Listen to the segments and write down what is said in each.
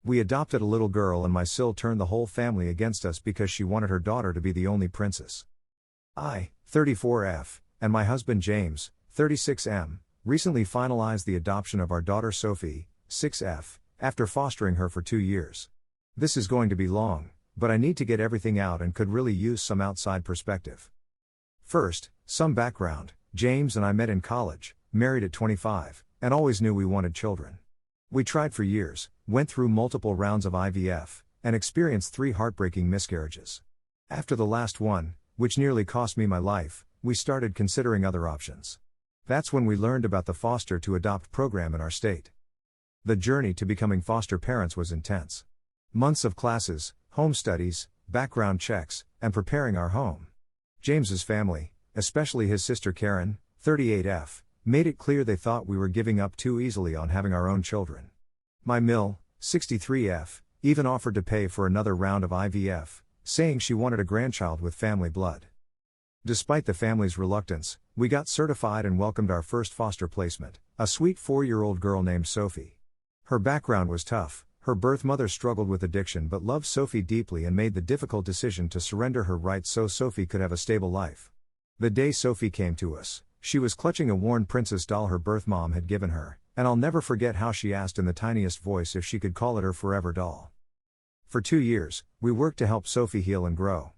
We adopted a little girl and my SIL turned the whole family against us because she wanted her daughter to be the only princess. I, 34F, and my husband James, 36M, recently finalized the adoption of our daughter Sophie, 6F, after fostering her for 2 years. This is going to be long, but I need to get everything out and could really use some outside perspective. First, some background. James and I met in college, married at 25, and always knew we wanted children. We tried for years, went through multiple rounds of IVF, and experienced 3 heartbreaking miscarriages. After the last one, which nearly cost me my life, we started considering other options. That's when we learned about the foster to adopt program in our state. The journey to becoming foster parents was intense. Months of classes, home studies, background checks, and preparing our home. James's family, especially his sister Karen, 38F, made it clear they thought we were giving up too easily on having our own children. My Mill, 63F, even offered to pay for another round of IVF, saying she wanted a grandchild with family blood. Despite the family's reluctance, we got certified and welcomed our first foster placement, a sweet 4-year-old girl named Sophie. Her background was tough. Her birth mother struggled with addiction but loved Sophie deeply and made the difficult decision to surrender her rights so Sophie could have a stable life. The day Sophie came to us, she was clutching a worn princess doll her birth mom had given her, and I'll never forget how she asked in the tiniest voice if she could call it her forever doll. For 2 years, we worked to help Sophie heal and grow.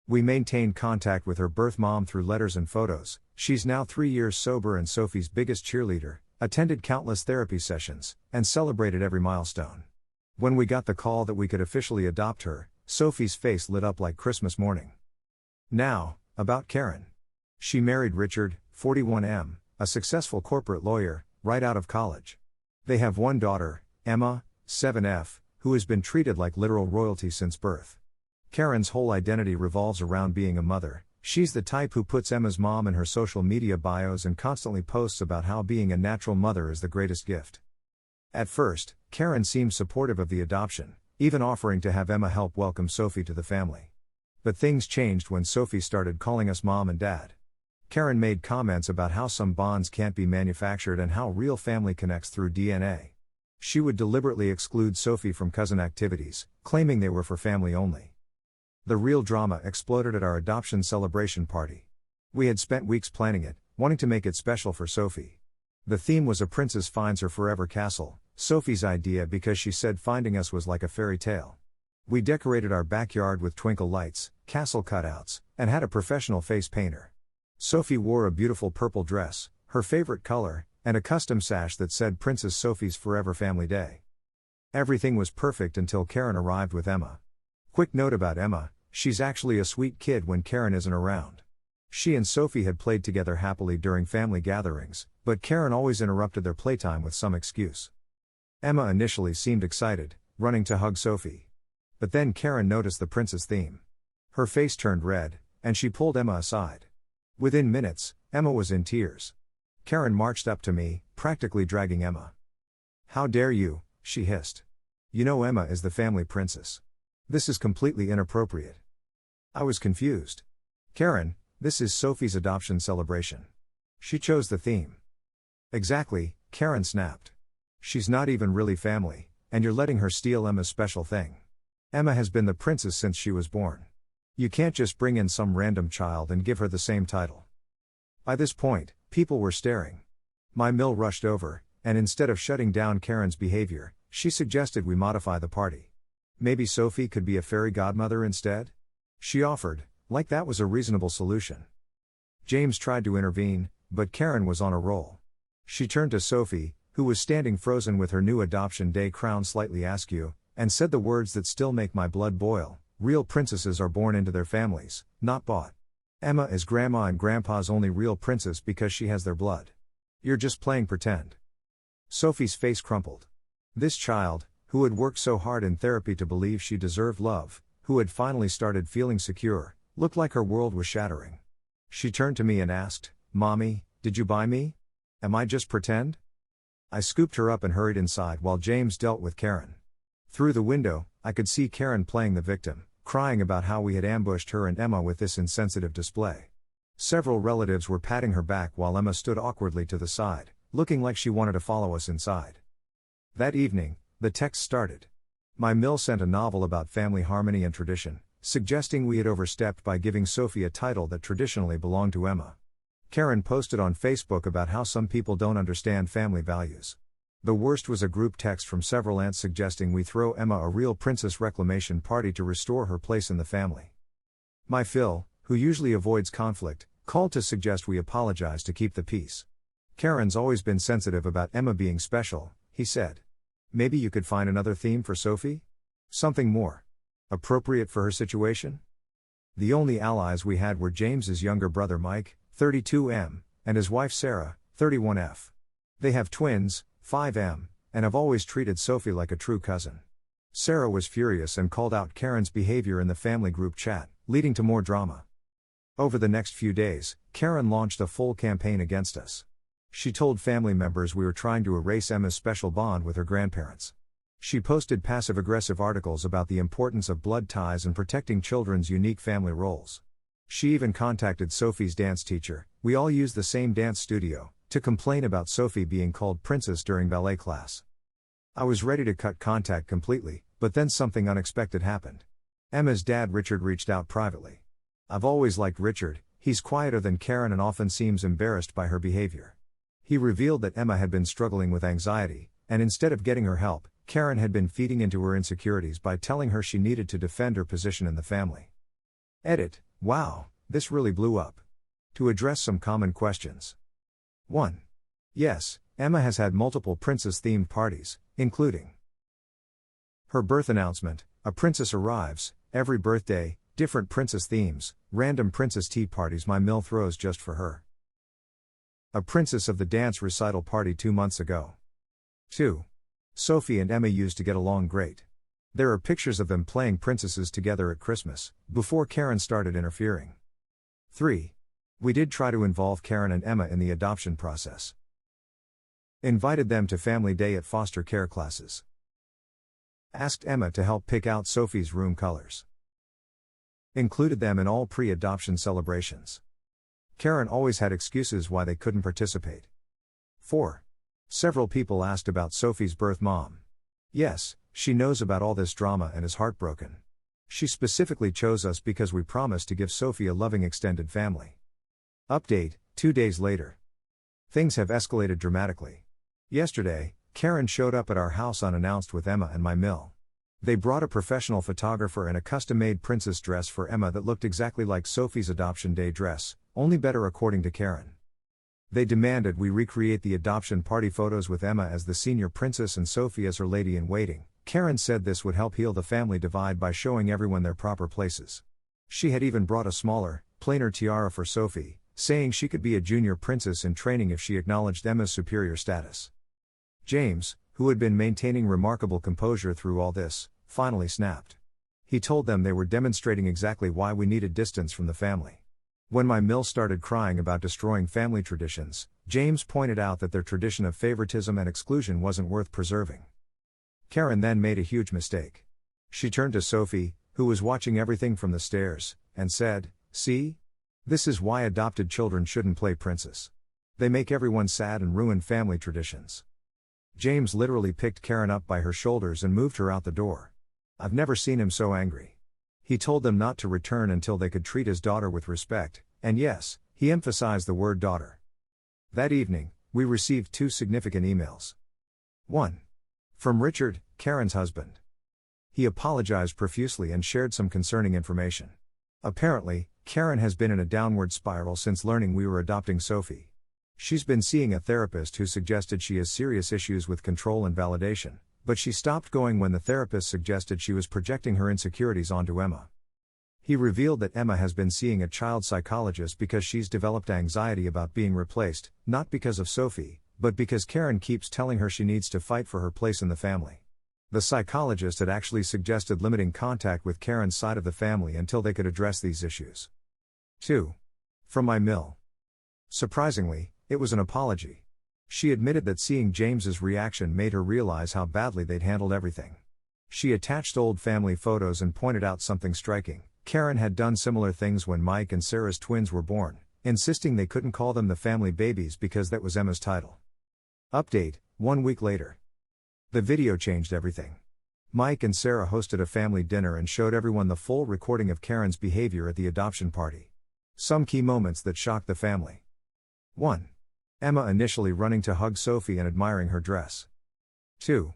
We maintained contact with her birth mom through letters and photos. She's now 3 years sober and Sophie's biggest cheerleader, attended countless therapy sessions, and celebrated every milestone. When we got the call that we could officially adopt her, Sophie's face lit up like Christmas morning. Now, about Karen. She married Richard, 41M, a successful corporate lawyer, right out of college. They have one daughter, Emma, 7F, who has been treated like literal royalty since birth. Karen's whole identity revolves around being a mother. She's the type who puts Emma's mom in her social media bios and constantly posts about how being a natural mother is the greatest gift. At first, Karen seemed supportive of the adoption, even offering to have Emma help welcome Sophie to the family. But things changed when Sophie started calling us mom and dad. Karen made comments about how some bonds can't be manufactured and how real family connects through DNA. She would deliberately exclude Sophie from cousin activities, claiming they were for family only. The real drama exploded at our adoption celebration party. We had spent weeks planning it, wanting to make it special for Sophie. The theme was a princess finds her forever castle, Sophie's idea because she said finding us was like a fairy tale. We decorated our backyard with twinkle lights, castle cutouts, and had a professional face painter. Sophie wore a beautiful purple dress, her favorite color, and a custom sash that said Princess Sophie's Forever Family Day. Everything was perfect until Karen arrived with Emma. Quick note about Emma, she's actually a sweet kid when Karen isn't around. She and Sophie had played together happily during family gatherings, but Karen always interrupted their playtime with some excuse. Emma initially seemed excited, running to hug Sophie. But then Karen noticed the princess theme. Her face turned red, and she pulled Emma aside. Within minutes, Emma was in tears. Karen marched up to me, practically dragging Emma. "How dare you," she hissed. "You know Emma is the family princess. This is completely inappropriate." I was confused. "Karen, this is Sophie's adoption celebration. She chose the theme." "Exactly," Karen snapped. "She's not even really family, and you're letting her steal Emma's special thing. Emma has been the princess since she was born. You can't just bring in some random child and give her the same title." By this point, people were staring. My Mill rushed over, and instead of shutting down Karen's behavior, she suggested we modify the party. Maybe Sophie could be a fairy godmother instead? She offered, like that was a reasonable solution. James tried to intervene, but Karen was on a roll. She turned to Sophie, who was standing frozen with her new adoption day crown slightly askew, and said the words that still make my blood boil: "Real princesses are born into their families, not bought. Emma is grandma and grandpa's only real princess because she has their blood. You're just playing pretend." Sophie's face crumpled. This child, who had worked so hard in therapy to believe she deserved love, who had finally started feeling secure, looked like her world was shattering. She turned to me and asked, "Mommy, did you buy me? Am I just pretend?" I scooped her up and hurried inside while James dealt with Karen. Through the window, I could see Karen playing the victim, crying about how we had ambushed her and Emma with this insensitive display. Several relatives were patting her back while Emma stood awkwardly to the side, looking like she wanted to follow us inside. That evening, the text started. My mill sent a novel about family harmony and tradition, suggesting we had overstepped by giving Sophie a title that traditionally belonged to Emma. Karen posted on Facebook about how some people don't understand family values. The worst was a group text from several aunts suggesting we throw Emma a real princess reclamation party to restore her place in the family. My Phil, who usually avoids conflict, called to suggest we apologize to keep the peace. Karen's always been sensitive about Emma being special, he said. Maybe you could find another theme for Sophie? Something more appropriate for her situation? The only allies we had were James's younger brother Mike, 32M, and his wife Sarah, 31F. They have twins, 5M, and have always treated Sophie like a true cousin. Sarah was furious and called out Karen's behavior in the family group chat, leading to more drama. Over the next few days, Karen launched a full campaign against us. She told family members we were trying to erase Emma's special bond with her grandparents. She posted passive-aggressive articles about the importance of blood ties and protecting children's unique family roles. She even contacted Sophie's dance teacher, we all use the same dance studio, to complain about Sophie being called princess during ballet class. I was ready to cut contact completely, but then something unexpected happened. Emma's dad Richard reached out privately. I've always liked Richard, he's quieter than Karen and often seems embarrassed by her behavior. He revealed that Emma had been struggling with anxiety, and instead of getting her help, Karen had been feeding into her insecurities by telling her she needed to defend her position in the family. Edit. Wow, this really blew up. To address some common questions. 1. Yes, Emma has had multiple princess-themed parties, including her birth announcement, a princess arrives, every birthday, different princess themes, random princess tea parties my mill throws just for her. A princess of the dance recital party 2 months ago. 2. Sophie and Emma used to get along great. There are pictures of them playing princesses together at Christmas, before Karen started interfering. 3. We did try to involve Karen and Emma in the adoption process. Invited them to family day at foster care classes. Asked Emma to help pick out Sophie's room colors. Included them in all pre-adoption celebrations. Karen always had excuses why they couldn't participate. 4. Several people asked about Sophie's birth mom. Yes, she knows about all this drama and is heartbroken. She specifically chose us because we promised to give Sophie a loving extended family. Update, 2 days later. Things have escalated dramatically. Yesterday, Karen showed up at our house unannounced with Emma and my mill. They brought a professional photographer and a custom-made princess dress for Emma that looked exactly like Sophie's adoption day dress, only better according to Karen. They demanded we recreate the adoption party photos with Emma as the senior princess and Sophie as her lady-in-waiting. Karen said this would help heal the family divide by showing everyone their proper places. She had even brought a smaller, plainer tiara for Sophie, saying she could be a junior princess in training if she acknowledged Emma's superior status. James, who had been maintaining remarkable composure through all this, finally snapped. He told them they were demonstrating exactly why we needed distance from the family. When my mill started crying about destroying family traditions, James pointed out that their tradition of favoritism and exclusion wasn't worth preserving. Karen then made a huge mistake. She turned to Sophie, who was watching everything from the stairs, and said, "See? This is why adopted children shouldn't play princess. They make everyone sad and ruin family traditions." James literally picked Karen up by her shoulders and moved her out the door. I've never seen him so angry. He told them not to return until they could treat his daughter with respect, and yes, he emphasized the word daughter. That evening, we received 2 significant emails. 1. From Richard, Karen's husband. He apologized profusely and shared some concerning information. Apparently, Karen has been in a downward spiral since learning we were adopting Sophie. She's been seeing a therapist who suggested she has serious issues with control and validation, but she stopped going when the therapist suggested she was projecting her insecurities onto Emma. He revealed that Emma has been seeing a child psychologist because she's developed anxiety about being replaced, not because of Sophie, but because Karen keeps telling her she needs to fight for her place in the family. The psychologist had actually suggested limiting contact with Karen's side of the family until they could address these issues. 2. From my mill. Surprisingly, it was an apology. She admitted that seeing James's reaction made her realize how badly they'd handled everything. She attached old family photos and pointed out something striking. Karen had done similar things when Mike and Sarah's twins were born, insisting they couldn't call them the family babies because that was Emma's title. Update, 1 week later. The video changed everything. Mike and Sarah hosted a family dinner and showed everyone the full recording of Karen's behavior at the adoption party. Some key moments that shocked the family. 1. Emma initially running to hug Sophie and admiring her dress. 2.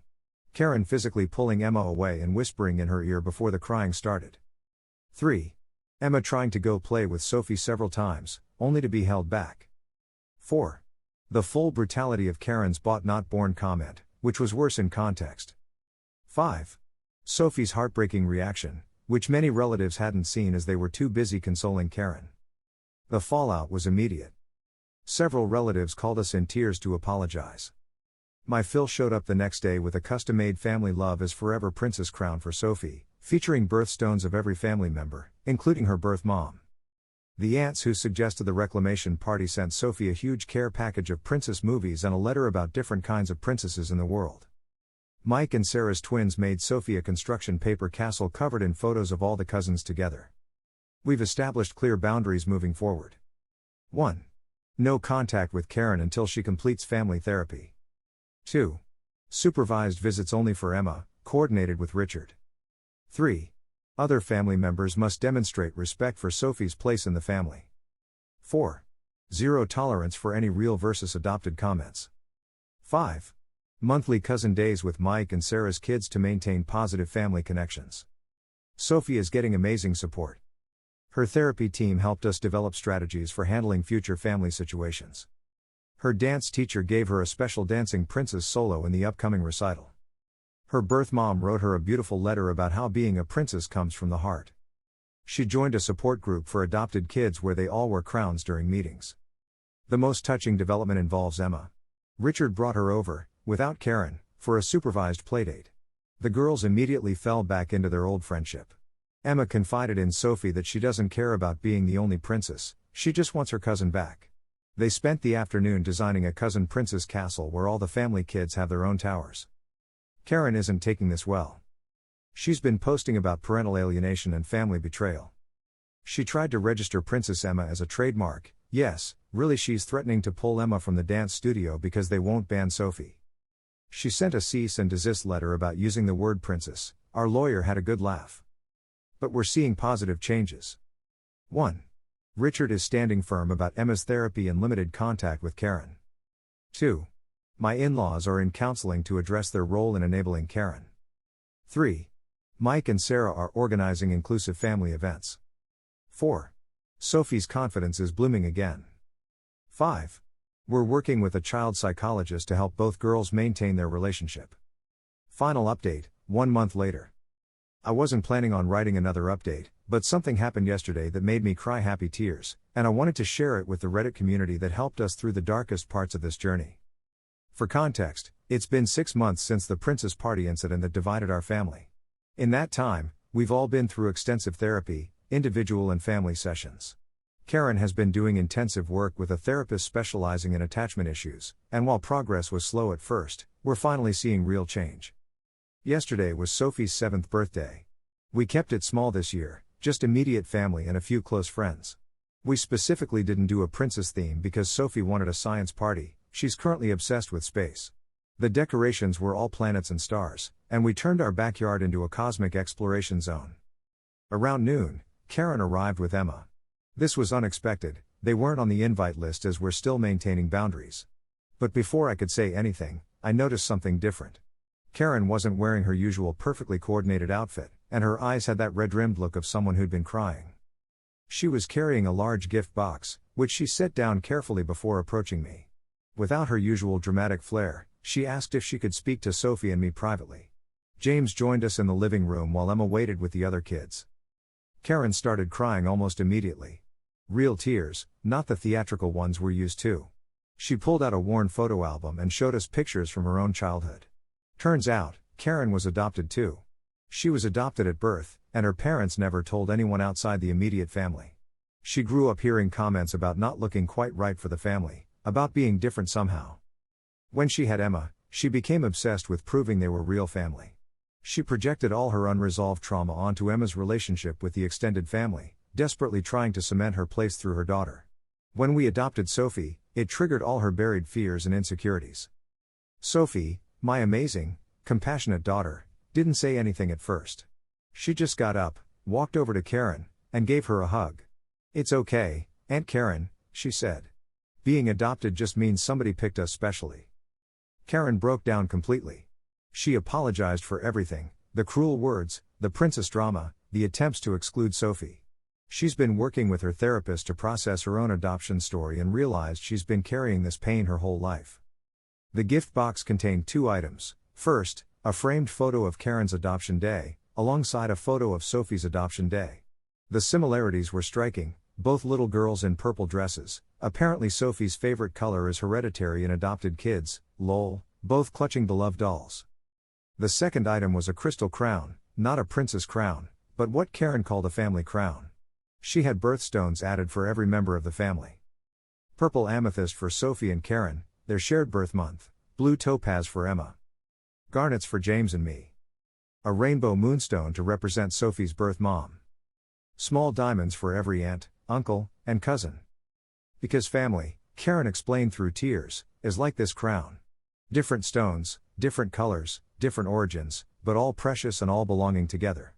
Karen physically pulling Emma away and whispering in her ear before the crying started. 3. Emma trying to go play with Sophie several times, only to be held back. 4. The full brutality of Karen's bought not born comment, which was worse in context. 5. Sophie's heartbreaking reaction, which many relatives hadn't seen as they were too busy consoling Karen. The fallout was immediate. Several relatives called us in tears to apologize. My Phil showed up the next day with a custom-made family love is forever princess crown for Sophie, featuring birthstones of every family member, including her birth mom. The aunts who suggested the reclamation party sent Sophie a huge care package of princess movies and a letter about different kinds of princesses in the world. Mike and Sarah's twins made Sophie a construction paper castle covered in photos of all the cousins together. We've established clear boundaries moving forward. 1. No contact with Karen until she completes family therapy. 2. Supervised visits only for Emma, coordinated with Richard. 3. Other family members must demonstrate respect for Sophie's place in the family. 4. Zero tolerance for any real versus adopted comments. 5. Monthly cousin days with Mike and Sarah's kids to maintain positive family connections. Sophie is getting amazing support. Her therapy team helped us develop strategies for handling future family situations. Her dance teacher gave her a special dancing princess solo in the upcoming recital. Her birth mom wrote her a beautiful letter about how being a princess comes from the heart. She joined a support group for adopted kids where they all wear crowns during meetings. The most touching development involves Emma. Richard brought her over, without Karen, for a supervised playdate. The girls immediately fell back into their old friendship. Emma confided in Sophie that she doesn't care about being the only princess, she just wants her cousin back. They spent the afternoon designing a cousin princess castle where all the family kids have their own towers. Karen isn't taking this well. She's been posting about parental alienation and family betrayal. She tried to register Princess Emma as a trademark. Yes, really she's threatening to pull Emma from the dance studio because they won't ban Sophie. She sent a cease and desist letter about using the word princess. Our lawyer had a good laugh. But we're seeing positive changes. 1. Richard is standing firm about Emma's therapy and limited contact with Karen. 2. My in-laws are in counseling to address their role in enabling Karen. 3. Mike and Sarah are organizing inclusive family events. 4. Sophie's confidence is blooming again. 5. We're working with a child psychologist to help both girls maintain their relationship. Final update, 1 month later. I wasn't planning on writing another update, but something happened yesterday that made me cry happy tears, and I wanted to share it with the Reddit community that helped us through the darkest parts of this journey. For context, it's been 6 months since the Princess Party incident that divided our family. In that time, we've all been through extensive therapy, individual and family sessions. Karen has been doing intensive work with a therapist specializing in attachment issues, and while progress was slow at first, we're finally seeing real change. Yesterday was Sophie's 7th birthday. We kept it small this year, just immediate family and a few close friends. We specifically didn't do a princess theme because Sophie wanted a science party. She's currently obsessed with space. The decorations were all planets and stars, and we turned our backyard into a cosmic exploration zone. Around noon, Karen arrived with Emma. This was unexpected, they weren't on the invite list as we're still maintaining boundaries. But before I could say anything, I noticed something different. Karen wasn't wearing her usual perfectly coordinated outfit, and her eyes had that red-rimmed look of someone who'd been crying. She was carrying a large gift box, which she set down carefully before approaching me. Without her usual dramatic flair, she asked if she could speak to Sophie and me privately. James joined us in the living room while Emma waited with the other kids. Karen started crying almost immediately. Real tears, not the theatrical ones we're used to. She pulled out a worn photo album and showed us pictures from her own childhood. Turns out, Karen was adopted too. She was adopted at birth, and her parents never told anyone outside the immediate family. She grew up hearing comments about not looking quite right for the family, about being different somehow. When she had Emma, she became obsessed with proving they were real family. She projected all her unresolved trauma onto Emma's relationship with the extended family, desperately trying to cement her place through her daughter. When we adopted Sophie, it triggered all her buried fears and insecurities. Sophie, my amazing, compassionate daughter, Didn't say anything at first. She just got up, walked over to Karen, and gave her a hug. "It's okay, Aunt Karen," she said. "Being adopted just means somebody picked us specially." Karen broke down completely. She apologized for everything, the cruel words, the princess drama, the attempts to exclude Sophie. She's been working with her therapist to process her own adoption story and realized she's been carrying this pain her whole life. The gift box contained 2 items. First, a framed photo of Karen's adoption day, alongside a photo of Sophie's adoption day. The similarities were striking, both little girls in purple dresses. Apparently Sophie's favorite color is hereditary in adopted kids, lol, both clutching beloved dolls. The second item was a crystal crown, not a princess crown, but what Karen called a family crown. She had birthstones added for every member of the family. Purple amethyst for Sophie and Karen, their shared birth month. Blue topaz for Emma. Garnets for James and me. A rainbow moonstone to represent Sophie's birth mom. Small diamonds for every aunt, uncle, and cousin. Because family, Karen explained through tears, is like this crown. Different stones, different colors, different origins, but all precious and all belonging together.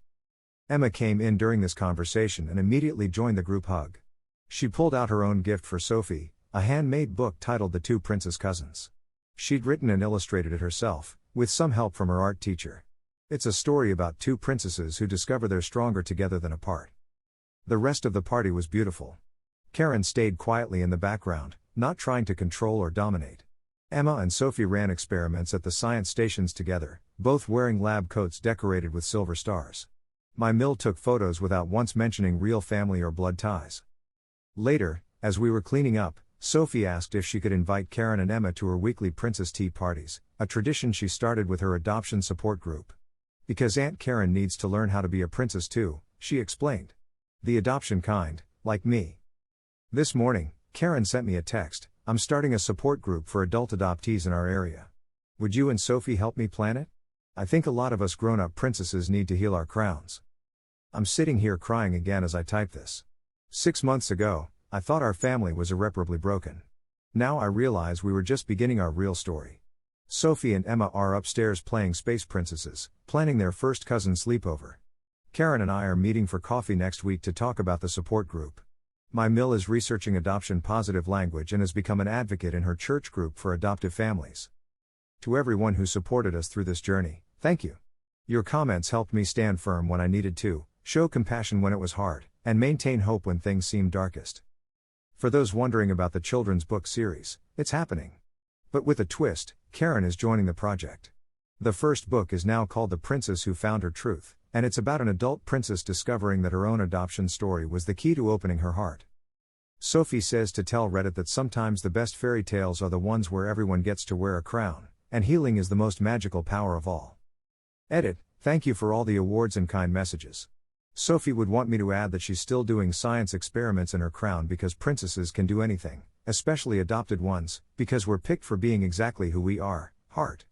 Emma came in during this conversation and immediately joined the group hug. She pulled out her own gift for Sophie, a handmade book titled The Two Princess Cousins. She'd written and illustrated it herself, with some help from her art teacher. It's a story about 2 princesses who discover they're stronger together than apart. The rest of the party was beautiful. Karen stayed quietly in the background, not trying to control or dominate. Emma and Sophie ran experiments at the science stations together, both wearing lab coats decorated with silver stars. My Mill took photos without once mentioning real family or blood ties. Later, as we were cleaning up, Sophie asked if she could invite Karen and Emma to her weekly princess tea parties, a tradition she started with her adoption support group. Because Aunt Karen needs to learn how to be a princess too, she explained. The adoption kind, like me. This morning, Karen sent me a text, "I'm starting a support group for adult adoptees in our area. Would you and Sophie help me plan it? I think a lot of us grown-up princesses need to heal our crowns." I'm sitting here crying again as I type this. 6 months ago, I thought our family was irreparably broken. Now I realize we were just beginning our real story. Sophie and Emma are upstairs playing space princesses, planning their first cousin sleepover. Karen and I are meeting for coffee next week to talk about the support group. My Mill is researching adoption positive language and has become an advocate in her church group for adoptive families. To everyone who supported us through this journey, thank you. Your comments helped me stand firm when I needed to, show compassion when it was hard, and maintain hope when things seemed darkest. For those wondering about the children's book series, it's happening. But with a twist, Karen is joining the project. The first book is now called The Princess Who Found Her Truth, and it's about an adult princess discovering that her own adoption story was the key to opening her heart. Sophie says to tell Reddit that sometimes the best fairy tales are the ones where everyone gets to wear a crown, and healing is the most magical power of all. Edit, thank you for all the awards and kind messages. Sophie would want me to add that she's still doing science experiments in her crown because princesses can do anything, especially adopted ones, because we're picked for being exactly who we are, heart.